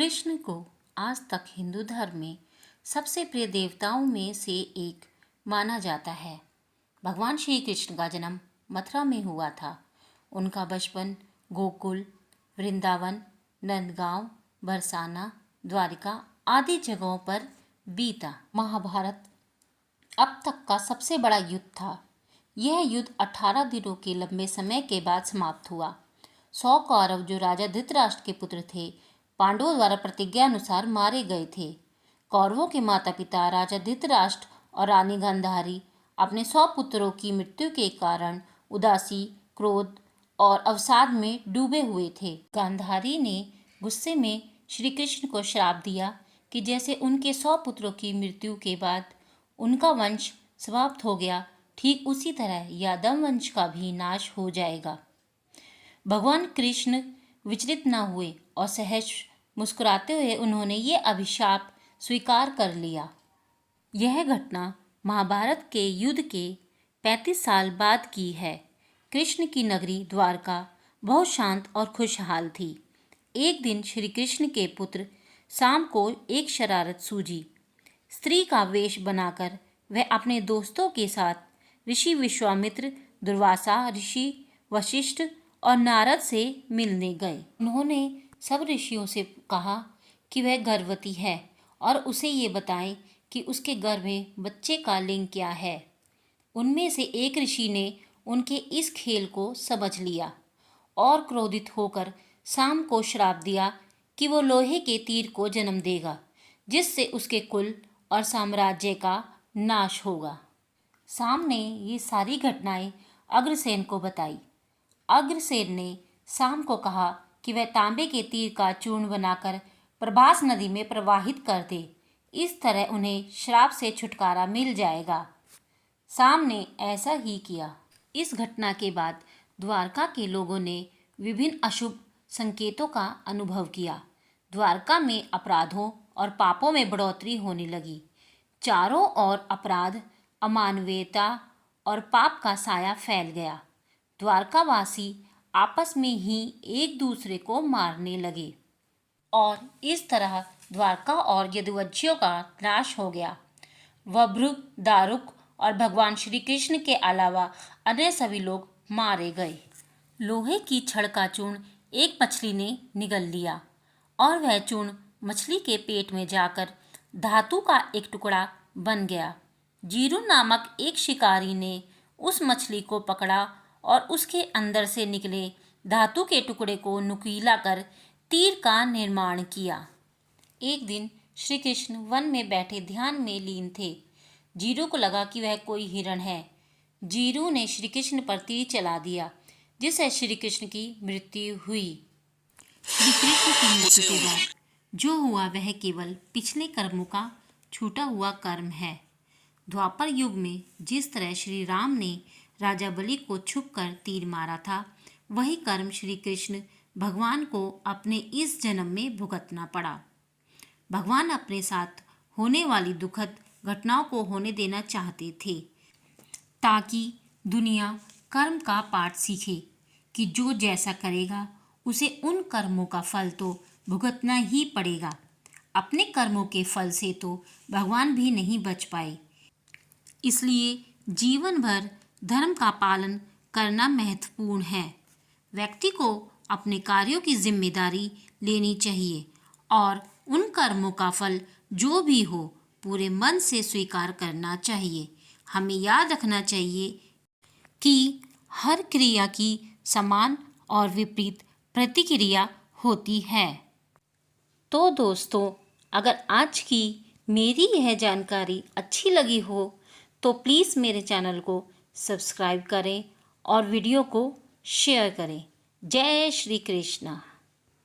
कृष्ण को आज तक हिंदू धर्म में सबसे प्रिय देवताओं में से एक माना जाता है। भगवान श्री कृष्ण का जन्म मथुरा में हुआ था। उनका बचपन गोकुल, वृंदावन, नंदगांव, बरसाना, द्वारिका आदि जगहों पर बीता। महाभारत अब तक का सबसे बड़ा युद्ध था। यह युद्ध 18 दिनों के लंबे समय के बाद समाप्त हुआ। 100 कौरव जो राजा धृतराष्ट्र के पुत्र थे, पांडवों द्वारा प्रतिज्ञा अनुसार मारे गए थे। कौरवों के माता पिता राजा धृतराष्ट्र और रानी गांधारी अपने 100 पुत्रों की मृत्यु के कारण उदासी, क्रोध और अवसाद में डूबे हुए थे। गांधारी ने गुस्से में श्री कृष्ण को श्राप दिया कि जैसे उनके 100 पुत्रों की मृत्यु के बाद उनका वंश समाप्त हो गया, ठीक उसी तरह यादव वंश का भी नाश हो जाएगा। भगवान कृष्ण विचलित न हुए और सहज मुस्कुराते हुए उन्होंने ये अभिशाप स्वीकार कर लिया। यह घटना महाभारत के युद्ध के 35 साल बाद की है। कृष्ण की नगरी द्वारका बहुत शांत और खुशहाल थी। एक दिन श्री कृष्ण के पुत्र शाम को एक शरारत सूझी। स्त्री का वेश बनाकर वह अपने दोस्तों के साथ ऋषि विश्वामित्र, दुर्वासा ऋषि, वशिष्ठ और नारद से मिलने गए। उन्होंने सब ऋषियों से कहा कि वह गर्भवती है और उसे ये बताएं कि उसके गर्भ में बच्चे का लिंग क्या है। उनमें से एक ऋषि ने उनके इस खेल को समझ लिया और क्रोधित होकर शाम को श्राप दिया कि वो लोहे के तीर को जन्म देगा, जिससे उसके कुल और साम्राज्य का नाश होगा। शाम ने ये सारी घटनाएं अग्रसेन को बताई। अग्रसेन ने शाम को कहा कि वह तांबे के तीर का चूर्ण बनाकर प्रभास नदी में प्रवाहित कर दे। इस तरह उन्हें श्राप से छुटकारा मिल जाएगा। शाम ने ऐसा ही किया। इस घटना के बाद द्वारका के लोगों ने विभिन्न अशुभ संकेतों का अनुभव किया। द्वारका में अपराधों और पापों में बढ़ोतरी होने लगी। चारों ओर अपराध, अमानवीयता और पाप का साया फैल गया। द्वारकावासी आपस में ही एक दूसरे को मारने लगे और इस तरह द्वारका और यदुवंशियों का नाश हो गया। वभ्रु, दारुक और भगवान श्री कृष्ण के अलावा अन्य सभी लोग मारे गए। लोहे की छड़ का चूर्ण एक मछली ने निगल लिया और वह चूर्ण मछली के पेट में जाकर धातु का एक टुकड़ा बन गया। जीरू नामक एक शिकारी ने उस मछली को पकड़ा और उसके अंदर से निकले धातु के टुकड़े को नुकीला कर तीर का निर्माण किया। एक दिन श्री कृष्ण वन में बैठे ध्यान में लीन थे। जीरू को लगा कि वह कोई हिरण है। जीरू ने श्री कृष्ण पर तीर चला दिया, जिससे श्री कृष्ण की मृत्यु हुई। श्री कृष्ण की मृत्यु के बाद जो हुआ वह केवल पिछले कर्मों का छूटा हुआ कर्म है। द्वापर युग में जिस तरह श्री राम ने राजा बलि को छुपकर तीर मारा था, वही कर्म श्री कृष्ण भगवान को अपने इस जन्म में भुगतना पड़ा। भगवान अपने साथ होने वाली दुखद घटनाओं को होने देना चाहते थे, ताकि दुनिया कर्म का पाठ सीखे कि जो जैसा करेगा उसे उन कर्मों का फल तो भुगतना ही पड़ेगा। अपने कर्मों के फल से तो भगवान भी नहीं बच पाए। इसलिए जीवन भर धर्म का पालन करना महत्वपूर्ण है। व्यक्ति को अपने कार्यों की जिम्मेदारी लेनी चाहिए और उन कर्मों का फल जो भी हो पूरे मन से स्वीकार करना चाहिए। हमें याद रखना चाहिए कि हर क्रिया की समान और विपरीत प्रतिक्रिया होती है। तो दोस्तों, अगर आज की मेरी यह जानकारी अच्छी लगी हो तो प्लीज़ मेरे चैनल को सब्सक्राइब करें और वीडियो को शेयर करें। जय श्री कृष्ण।